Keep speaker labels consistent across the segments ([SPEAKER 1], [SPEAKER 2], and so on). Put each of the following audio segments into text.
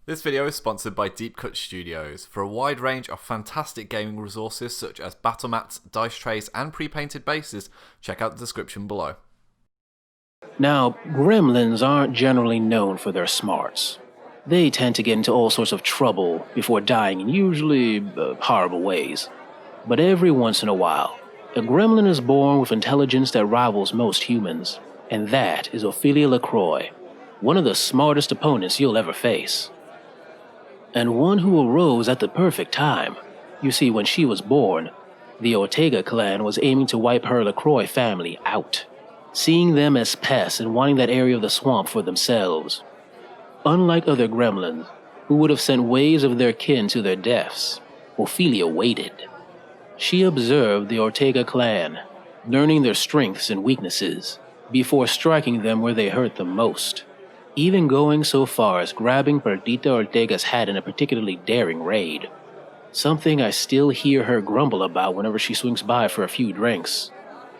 [SPEAKER 1] This video is sponsored by Deep Cut Studios. For a wide range of fantastic gaming resources such as battle mats, dice trays and pre-painted bases, check out the description below.
[SPEAKER 2] Now, gremlins aren't generally known for their smarts. They tend to get into all sorts of trouble before dying in usually horrible ways. But every once in a while, a gremlin is born with intelligence that rivals most humans, and that is Ophelia LaCroix, one of the smartest opponents you'll ever face. And one who arose at the perfect time. You see, when she was born, the Ortega clan was aiming to wipe her LaCroix family out, seeing them as pests and wanting that area of the swamp for themselves. Unlike other gremlins, who would have sent waves of their kin to their deaths, Ophelia waited. She observed the Ortega clan, learning their strengths and weaknesses, before striking them where they hurt them most, even going so far as grabbing Perdita Ortega's hat in a particularly daring raid. Something I still hear her grumble about whenever she swings by for a few drinks.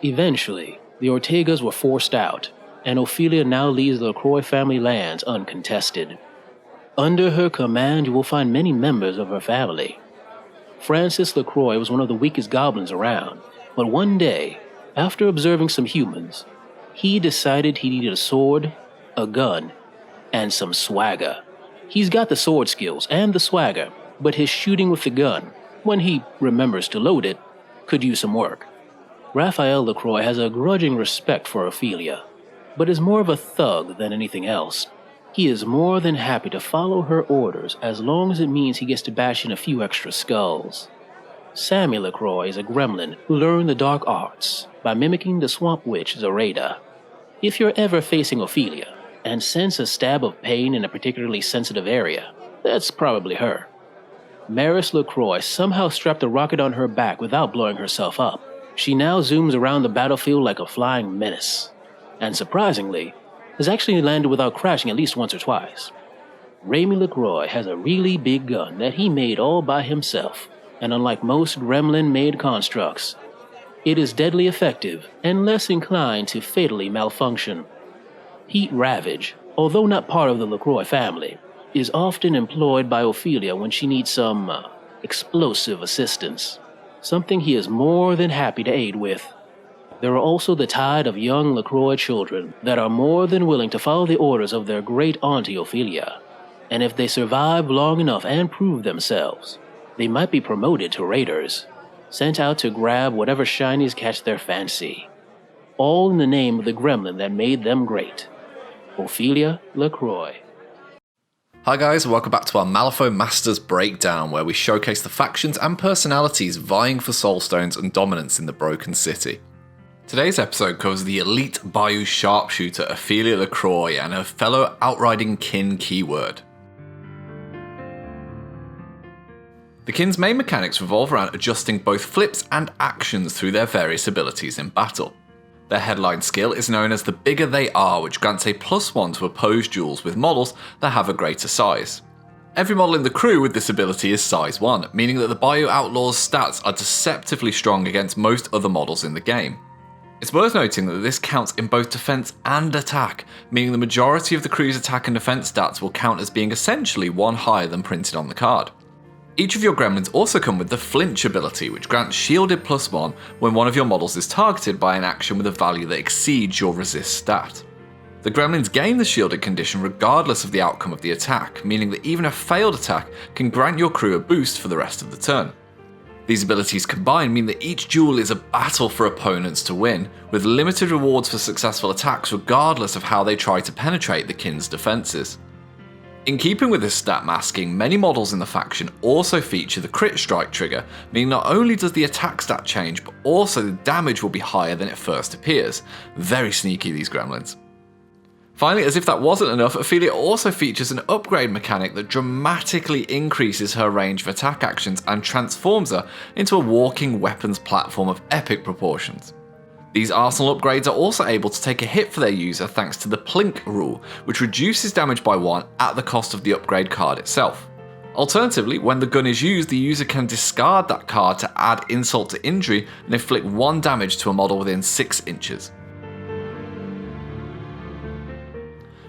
[SPEAKER 2] Eventually, the Ortegas were forced out, and Ophelia now leads the LaCroix family lands uncontested. Under her command, you will find many members of her family. Francis LaCroix was one of the weakest goblins around, but one day, after observing some humans, he decided he needed a sword, a gun, and some swagger. He's got the sword skills and the swagger, but his shooting with the gun, when he remembers to load it, could use some work. Raphael LaCroix has a grudging respect for Ophelia, but is more of a thug than anything else. He is more than happy to follow her orders as long as it means he gets to bash in a few extra skulls. Sammy LaCroix is a gremlin who learned the dark arts by mimicking the swamp witch Zoraida. If you're ever facing Ophelia and sense a stab of pain in a particularly sensitive area, that's probably her. Maris LaCroix somehow strapped a rocket on her back without blowing herself up. She now zooms around the battlefield like a flying menace, and surprisingly, has actually landed without crashing at least once or twice. Remy LaCroix has a really big gun that he made all by himself, and unlike most gremlin-made constructs, it is deadly effective and less inclined to fatally malfunction. Heat Ravage, although not part of the LaCroix family, is often employed by Ophelia when she needs some explosive assistance, something he is more than happy to aid with. There are also the tide of young LaCroix children that are more than willing to follow the orders of their great auntie Ophelia, and if they survive long enough and prove themselves, they might be promoted to raiders, sent out to grab whatever shinies catch their fancy, all in the name of the gremlin that made them great, Ophelia LaCroix.
[SPEAKER 1] Hi guys, welcome back to our Malifaux Masters Breakdown, where we showcase the factions and personalities vying for soulstones and dominance in the Broken City. Today's episode covers the elite Bayou sharpshooter Ophelia LaCroix and her fellow outriding kin keyword. The kin's main mechanics revolve around adjusting both flips and actions through their various abilities in battle. Their headline skill is known as the Bigger They Are, which grants a +1 to oppose duels with models that have a greater size. Every model in the crew with this ability is size 1, meaning that the Bayou Outlaw's stats are deceptively strong against most other models in the game. It's worth noting that this counts in both defense and attack, meaning the majority of the crew's attack and defense stats will count as being essentially 1 higher than printed on the card. Each of your gremlins also come with the Flinch ability, which grants shielded +1 when one of your models is targeted by an action with a value that exceeds your resist stat. The gremlins gain the shielded condition regardless of the outcome of the attack, meaning that even a failed attack can grant your crew a boost for the rest of the turn. These abilities combined mean that each duel is a battle for opponents to win, with limited rewards for successful attacks regardless of how they try to penetrate the kin's defenses. In keeping with this stat masking, many models in the faction also feature the crit strike trigger, meaning not only does the attack stat change, but also the damage will be higher than it first appears. Very sneaky, these gremlins. Finally, as if that wasn't enough, Ophelia also features an upgrade mechanic that dramatically increases her range of attack actions and transforms her into a walking weapons platform of epic proportions. These arsenal upgrades are also able to take a hit for their user thanks to the Plink rule, which reduces damage by 1 at the cost of the upgrade card itself. Alternatively, when the gun is used, the user can discard that card to add insult to injury and inflict 1 damage to a model within 6 inches.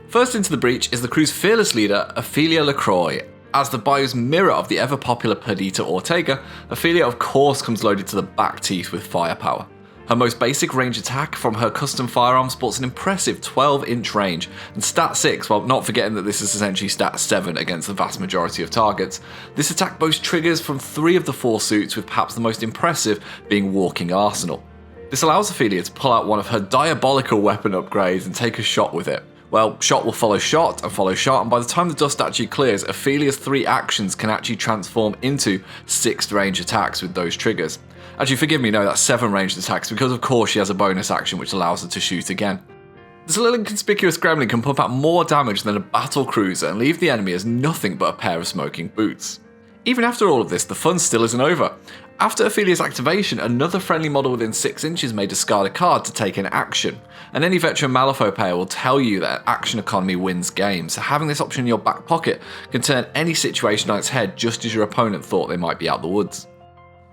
[SPEAKER 1] First into the breach is the crew's fearless leader, Ophelia LaCroix. As the Bayou's mirror of the ever-popular Perdita Ortega, Ophelia of course comes loaded to the back teeth with firepower. Her most basic range attack from her custom firearm sports an impressive 12-inch range, and stat 6, while not forgetting that this is essentially stat 7 against the vast majority of targets, this attack boasts triggers from 3 of the 4 suits, with perhaps the most impressive being Walking Arsenal. This allows Ophelia to pull out one of her diabolical weapon upgrades and take a shot with it. Well, shot will follow shot, and by the time the dust actually clears, Ophelia's 3 actions can actually transform into 6 range attacks with those triggers. Actually, forgive me, no, that's 7 ranged attacks, because of course she has a bonus action which allows her to shoot again. This little inconspicuous gremlin can pump out more damage than a battle cruiser and leave the enemy as nothing but a pair of smoking boots. Even after all of this, the fun still isn't over. After Ophelia's activation, another friendly model within 6 inches may discard a card to take an action, and any veteran Malifaux player will tell you that action economy wins games, so having this option in your back pocket can turn any situation on its head just as your opponent thought they might be out the woods.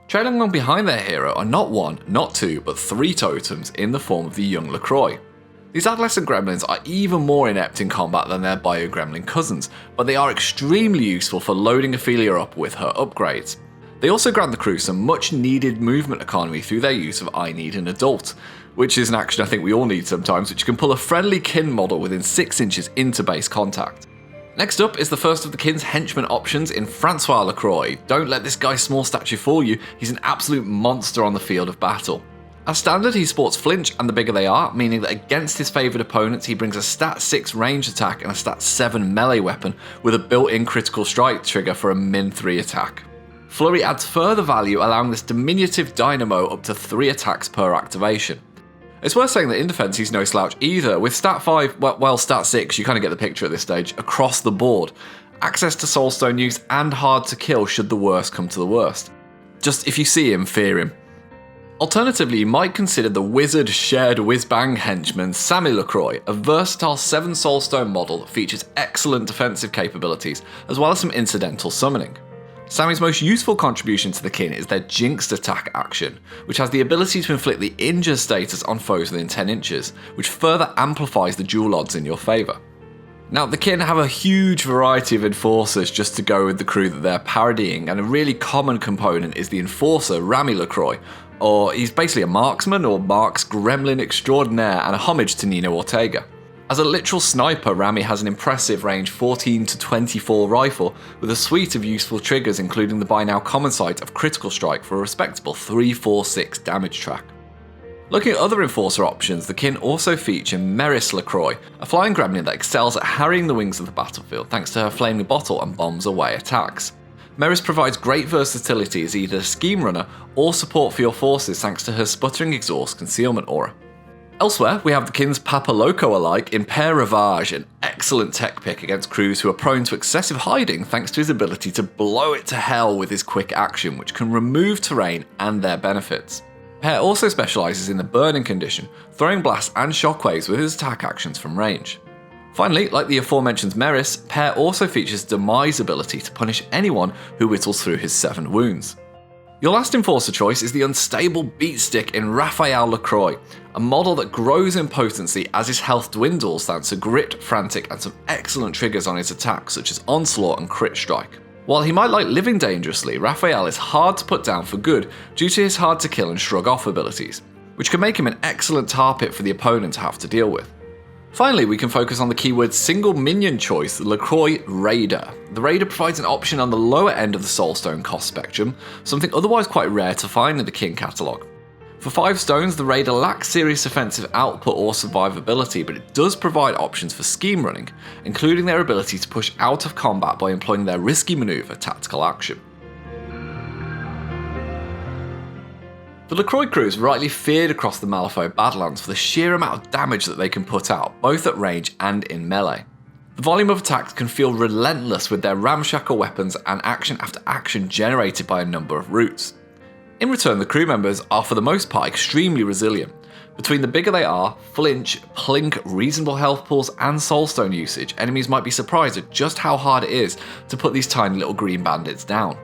[SPEAKER 1] Trailing along behind their hero are not 1, not 2, but 3 totems in the form of the young LaCroix. These adolescent gremlins are even more inept in combat than their Bayou gremlin cousins, but they are extremely useful for loading Ophelia up with her upgrades. They also grant the crew some much needed movement economy through their use of I Need an Adult, which is an action I think we all need sometimes, which can pull a friendly kin model within 6 inches into base contact. Next up is the first of the kin's henchman options in Francois LaCroix. Don't let this guy's small stature fool you, he's an absolute monster on the field of battle. As standard, he sports flinch and the bigger they are, meaning that against his favoured opponents he brings a stat 6 range attack and a stat 7 melee weapon with a built-in critical strike trigger for a min 3 attack. Flurry adds further value, allowing this diminutive dynamo up to 3 attacks per activation. It's worth saying that in defense he's no slouch either, with stat 5, well stat 6, you kind of get the picture at this stage, across the board. Access to soulstone use and hard to kill should the worst come to the worst. Just if you see him, fear him. Alternatively, you might consider the wizard shared whiz-bang henchman Sammy LaCroix, a versatile 7 soulstone model that features excellent defensive capabilities, as well as some incidental summoning. Sammy's most useful contribution to the kin is their Jinxed attack action, which has the ability to inflict the injure status on foes within 10 inches, which further amplifies the duel odds in your favour. Now, the kin have a huge variety of enforcers just to go with the crew that they're parodying, and a really common component is the enforcer Rami LaCroix, or he's basically a marksman or Mark's gremlin extraordinaire and a homage to Nino Ortega. As a literal sniper, Rami has an impressive range 14 to 24 rifle with a suite of useful triggers, including the by now common sight of critical strike for a respectable 346 damage track. Looking at other enforcer options, the kin also feature Meris LaCroix, a flying gremlin that excels at harrying the wings of the battlefield thanks to her flaming bottle and bombs away attacks. Meris provides great versatility as either a scheme runner or support for your forces thanks to her sputtering exhaust concealment aura. Elsewhere, we have the kin's Papa Loco alike in Père Ravage, an excellent tech pick against crews who are prone to excessive hiding thanks to his ability to blow it to hell with his quick action, which can remove terrain and their benefits. Père also specialises in the burning condition, throwing blasts and shockwaves with his attack actions from range. Finally, like the aforementioned Meris, Père also features Demise ability to punish anyone who whittles through his 7 wounds. Your last enforcer choice is the unstable beatstick in Raphael LaCroix, a model that grows in potency as his health dwindles thanks to grit, frantic, and some excellent triggers on his attacks such as onslaught and crit strike. While he might like living dangerously, Raphael is hard to put down for good due to his hard to kill and shrug off abilities, which can make him an excellent tar pit for the opponent to have to deal with. Finally, we can focus on the keyword single minion choice, the LaCroix Raider. The Raider provides an option on the lower end of the soulstone cost spectrum, something otherwise quite rare to find in the kin catalogue. For 5 stones, the Raider lacks serious offensive output or survivability, but it does provide options for scheme running, including their ability to push out of combat by employing their risky manoeuvre tactical action. The LaCroix crew is rightly feared across the Malifaux Badlands for the sheer amount of damage that they can put out, both at range and in melee. The volume of attacks can feel relentless with their ramshackle weapons and action after action generated by a number of routes. In return, the crew members are for the most part extremely resilient. Between the bigger they are, flinch, plink, reasonable health pools and soulstone usage, enemies might be surprised at just how hard it is to put these tiny little green bandits down.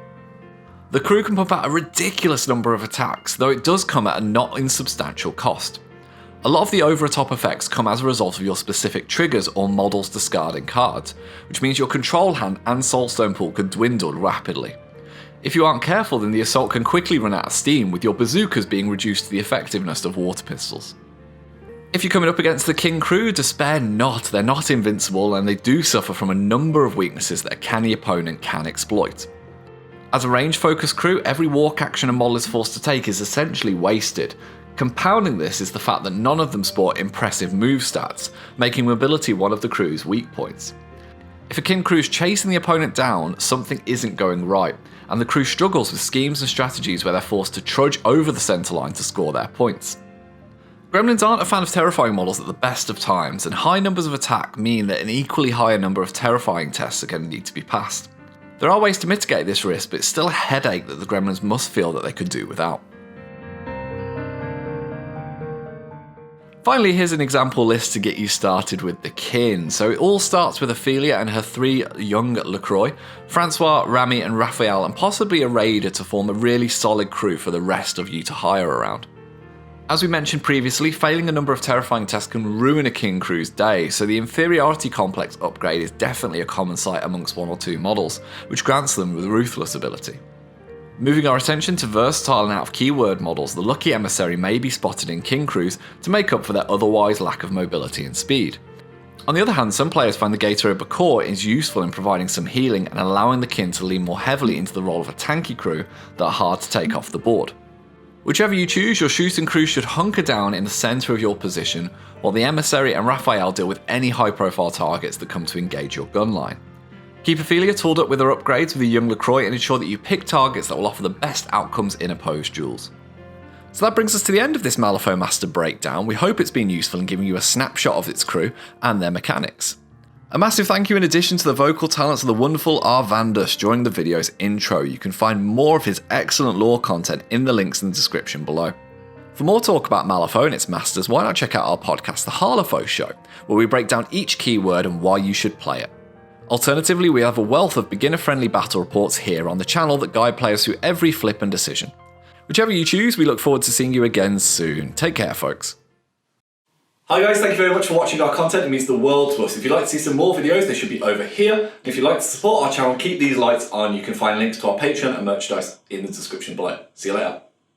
[SPEAKER 1] The crew can pump out a ridiculous number of attacks, though it does come at a not insubstantial cost. A lot of the over-the-top effects come as a result of your specific triggers or models discarding cards, which means your control hand and soulstone pool can dwindle rapidly. If you aren't careful, then the assault can quickly run out of steam, with your bazookas being reduced to the effectiveness of water pistols. If you're coming up against the king crew, despair not, they're not invincible and they do suffer from a number of weaknesses that a canny opponent can exploit. As a range-focused crew, every walk action a model is forced to take is essentially wasted. Compounding this is the fact that none of them sport impressive move stats, making mobility one of the crew's weak points. If a king crew is chasing the opponent down, something isn't going right, and the crew struggles with schemes and strategies where they're forced to trudge over the centre line to score their points. Gremlins aren't a fan of terrifying models at the best of times, and high numbers of attack mean that an equally higher number of terrifying tests are going to need to be passed. There are ways to mitigate this risk, but it's still a headache that the Gremlins must feel that they could do without. Finally, here's an example list to get you started with the kin. So it all starts with Ophelia and her 3 young LaCroix, Francois, Rami and Raphael, and possibly a raider to form a really solid crew for the rest of you to hire around. As we mentioned previously, failing a number of terrifying tests can ruin a king crew's day, so the inferiority complex upgrade is definitely a common sight amongst 1 or 2 models, which grants them the ruthless ability. Moving our attention to versatile and out-of-keyword models, the Lucky Emissary may be spotted in king crews to make up for their otherwise lack of mobility and speed. On the other hand, some players find the Gator Bakor is useful in providing some healing and allowing the kin to lean more heavily into the role of a tanky crew that are hard to take off the board. Whichever you choose, your shooting crew should hunker down in the centre of your position, while the Emissary and Raphael deal with any high-profile targets that come to engage your gun line. Keep Ophelia tooled up with her upgrades with the young LaCroix and ensure that you pick targets that will offer the best outcomes in opposed duels. So that brings us to the end of this Malifaux Master breakdown. We hope it's been useful in giving you a snapshot of its crew and their mechanics. A massive thank you in addition to the vocal talents of the wonderful Arvandus during the video's intro. You can find more of his excellent lore content in the links in the description below. For more talk about Malifaux and its masters, why not check out our podcast, The Harlefaux Show, where we break down each keyword and why you should play it. Alternatively, we have a wealth of beginner-friendly battle reports here on the channel that guide players through every flip and decision. Whichever you choose, we look forward to seeing you again soon. Take care, folks. Hi guys, thank you very much for watching our content. It means the world to us. If you'd like to see some more videos, they should be over here. And if you'd like to support our channel, keep these lights on. You can find links to our Patreon and merchandise in the description below. See you later.